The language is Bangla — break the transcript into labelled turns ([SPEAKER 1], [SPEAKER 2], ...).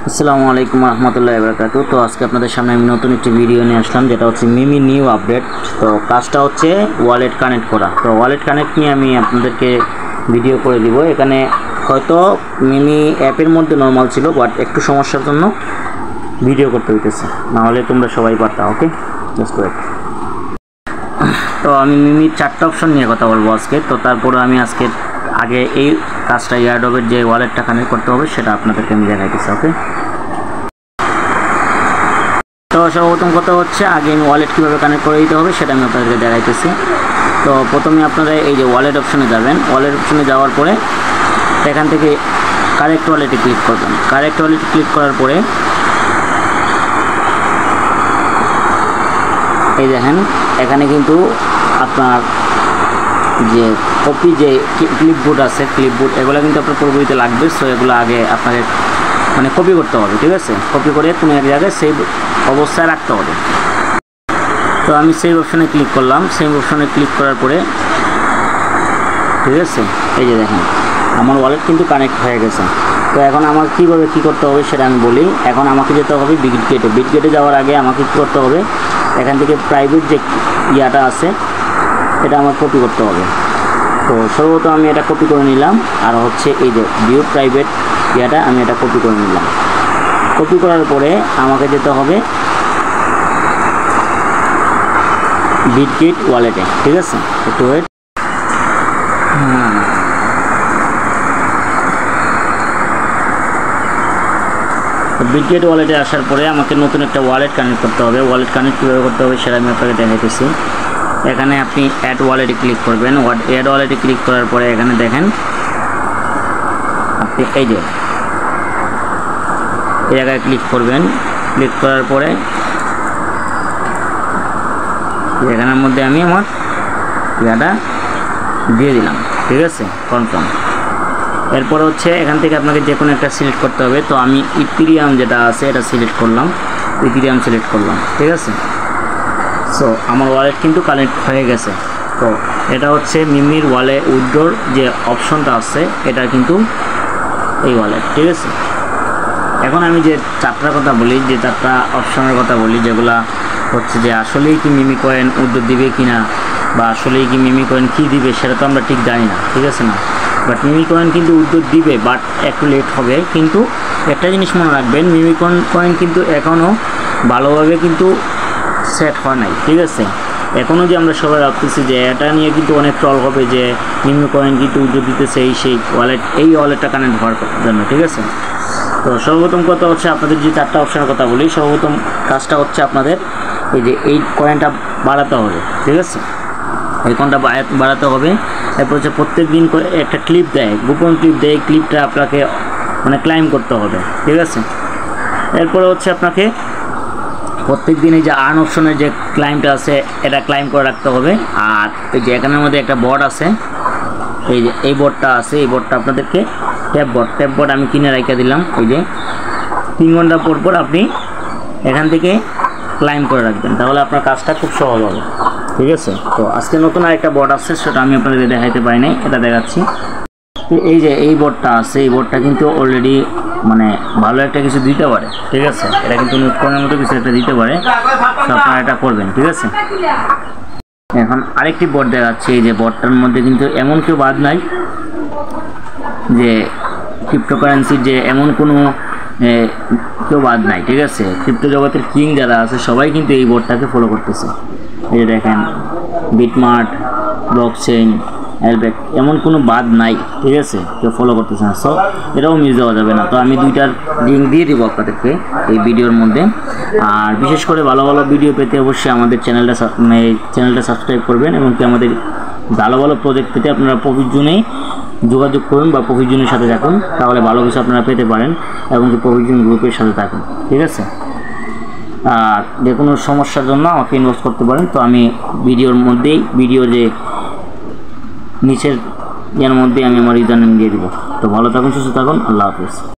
[SPEAKER 1] আসসালামু আলাইকুম রহমতুল্লাহি বারাকাতুহু। তো আজকে আপনাদের সামনে আমি নতুন একটি ভিডিও নিয়ে আসলাম, যেটা হচ্ছে মিমি নিউ আপডেট। তো কাজটা হচ্ছে ওয়ালেট কানেক্ট করা। তো ওয়ালেট কানেক্ট নিয়ে আমি আপনাদেরকে ভিডিও করে দিব। এখানে হয়তো মিমি অ্যাপের মধ্যে নর্মাল ছিল, বাট একটু সমস্যার জন্য ভিডিও করতে হইতেছে, নাহলে তোমরা সবাই পারতা। ওকে, জাস্ট ওয়েট। তো আমি মিমির 4টা অপশন নিয়ে কথা বলবো আজকে। তো তারপরে আমি আজকে আগে এই কাজটা এয়ারড্রপের যে ওয়ালেটটা কানেক্ট করতে হবে সেটা আপনাদেরকে আমি দেখাইতেছি। ওকে, তো সর্বপ্রথম কথা হচ্ছে আগে আমি ওয়ালেট কীভাবে কানেক্ট করে দিতে হবে সেটা আমি আপনাদেরকে দেখাইতেছি। তো প্রথমে আপনারা এই যে ওয়ালেট অপশনে যাবেন। ওয়ালেট অপশনে যাওয়ার পরে এখান থেকে কারেক্ট ওয়ালেটে ক্লিক করবেন। কারেক্ট ওয়ালেটে ক্লিক করার পরে এই দেখেন এখানে কিন্তু আপনার যে কপি যে ক্লিপবোর্ড আছে, ক্লিপবোর্ড এগুলো কিন্তু আপনার পরবর্তীতে লাগবে। সো এগুলো আগে আপনাকে মানে কপি করতে হবে, ঠিক আছে? কপি করে কোনো এক জায়গায় সেভ অবস্থায় রাখতে হবে। তো আমি সেভ অপশানে ক্লিক করলাম। সেভ অপশানে ক্লিক করার পরে ঠিক আছে, এই যে দেখেন আমার ওয়ালেট কিন্তু কানেক্ট হয়ে গেছে। তো এখন আমার কীভাবে কী করতে হবে সেটা আমি বলি। এখন আমাকে যেতে হবে বিটগেটে। বিটগেটে যাওয়ার আগে আমাকে কী করতে হবে, এখান থেকে প্রাইভেট যে ইয়াটা আছে এটা আমার কপি করতে হবে। তো সর্বপ্রথম আমি এটা কপি করে নিলাম, আর হচ্ছে এই যে ভিউ প্রাইভেট ইয়াটা আমি এটা কপি করে নিলাম। কপি করার পরে আমাকে যেতে হবে বিটগেট ওয়ালেটে, ঠিক আছে? একটু ওয়েট। বিটগেট ওয়ালেটে আসার পরে আমাকে নতুন একটা ওয়ালেট কানেক্ট করতে হবে। ওয়ালেট কানেক্ট কীভাবে করতে হবে সেটা আমি আপনাকে দেখাইতেছি। এখানে আপনি অ্যাড ওয়ালেটে ক্লিক করবেন। অ্যাড ওয়ালেটে ক্লিক করার পরে এখানে দেখেন আপনি এই যে এই জায়গায় ক্লিক করবেন। ক্লিক করার পরে এখানের মধ্যে আমি আমার ইয়াটা দিয়ে দিলাম, ঠিক আছে? কনফার্ম। এরপর হচ্ছে এখান থেকে আপনাকে যে কোনো একটা সিলেক্ট করতে হবে। তো আমি ইথেরিয়াম যেটা আছে এটা সিলেক্ট করলাম, ইথেরিয়াম সিলেক্ট করলাম, ঠিক আছে? সো আমার ওয়ালেট কিন্তু কানেক্ট হয়ে গেছে। তো এটা হচ্ছে মিমির ওয়ালেট উইথড্রর যে অপশনটা আছে এটা কিন্তু এই ওয়ালেট, ঠিক আছে? এখন আমি যে 4টার কথা বলি, যে 4টা অপশনের কথা বলি, যেগুলা হচ্ছে যে আসলেই কি মিমি কয়েন উইথড্র দিবে কি না, বা আসলেই কি মিমি কয়েন কী দিবে সেটা তো আমরা ঠিক জানি না, ঠিক আছে না? বাট মিমি কয়েন কিন্তু উইথড্র দিবে, বাট একটু লেট হবে। কিন্তু একটা জিনিস মনে রাখবেন, মিমি কয়েন কিন্তু এখনও ভালোভাবে কিন্তু সেট হয় নাই, ঠিক আছে? এখনও যে আমরা সবাই ভাবতেছি যে এটা নিয়ে কিন্তু অনেক ট্রল হবে যে মিমি কয়েন কিন্তু উইথড্র দিতেছে সেই ওয়ালেট, এই ওয়ালেটটা কানেক্ট হওয়ার জন্য, ঠিক আছে? তো সর্বপ্রথম কথা হচ্ছে আপনাদের যে 4টা অপশনের কথা বলি, সর্বপ্রথম কাজটা হচ্ছে আপনাদের এই যে এই কয়েনটা বাড়াতে হবে, ঠিক আছে? এই কয়েনটা বাড়াতে হবে। এরপর হচ্ছে প্রত্যেক দিন করে একটা ক্লিপ দেয়, গোপন ক্লিপ দেয়, ক্লিপটা আপনাকে মানে ক্লাইম করতে হবে, ঠিক আছে? এরপরে হচ্ছে আপনাকে প্রত্যেক দিন এই যে আর্ন অপশনের যে ক্লাইমটা আছে এটা ক্লাইম করে রাখতে হবে। আর এই যে এখানের মধ্যে একটা বোর্ড আছে, এই যে এই বোর্ডটা আছে, এই বোর্ডটা আপনাদেরকে ট্যাপ বোর্ড আমি কিনে রেখে দিলাম। এই যে 3 ঘন্টা পর আপনি এখান থেকে ক্লাইম করে রাখবেন, তাহলে আপনার কাজটা খুব সহজ হবে, ঠিক আছে? তো আজকে নতুন আরেকটা বোর্ড আসছে, সেটা আমি আপনাদের দেখাইতে পারি নাই, এটা দেখাচ্ছি। তো এই যে এই বোর্ডটা আছে, এই বোর্ডটা কিন্তু অলরেডি মানে ভালো একটা কিছু দিতে পারে, ঠিক আছে? এটা কিন্তু নোট করার মতো কিছু একটা দিতে পারে, তো আপনারা এটা করবেন, ঠিক আছে? এখন আরেকটি বোর্ড দেখাচ্ছি। এই যে বোর্ডটার মধ্যে কিন্তু এমন কেউ বাদ নাই যে ক্রিপ্টোকারেন্সির যে এমন কোনো কেউ বাদ নাই, ঠিক আছে? ক্রিপ্টো জগতের কিং যারা আছে সবাই কিন্তু এই বোর্ডটাকে ফলো করতেছে। এই যে দেখেন বিটমার্ট, ব্লকচেইন, এলবেক, এমন কোনো বাদ নাই, ঠিক আছে? কেউ ফলো করতেছে না। সো এটাও মিস দেওয়া যাবে না। তো আমি 2টার লিঙ্ক দিয়ে দিব আপনাদেরকে এই ভিডিওর মধ্যে। আর বিশেষ করে ভালো ভালো ভিডিও পেতে অবশ্যই আমাদের চ্যানেলটা সাবস্ক্রাইব করবেন, এবং কি আমাদের ভালো ভালো প্রজেক্ট পেতে আপনারা প্রফিটজোনেই যোগাযোগ করুন বা প্রফিটজোনের সাথে থাকুন, তাহলে ভালো কিছু আপনারা পেতে পারেন, এবং কি প্রফিটজোন গ্রুপের সাথে থাকুন, ঠিক আছে? আর যে কোনো সমস্যার জন্য আমাকে ইনবক্স করতে পারেন। তো আমি ভিডিওর মধ্যেই যে নিচের ইয়ার মধ্যে আমি আমার ইউজার নেম দিয়ে দিব। তো ভালো থাকুন, সুস্থ থাকুন, আল্লাহ হাফিজ।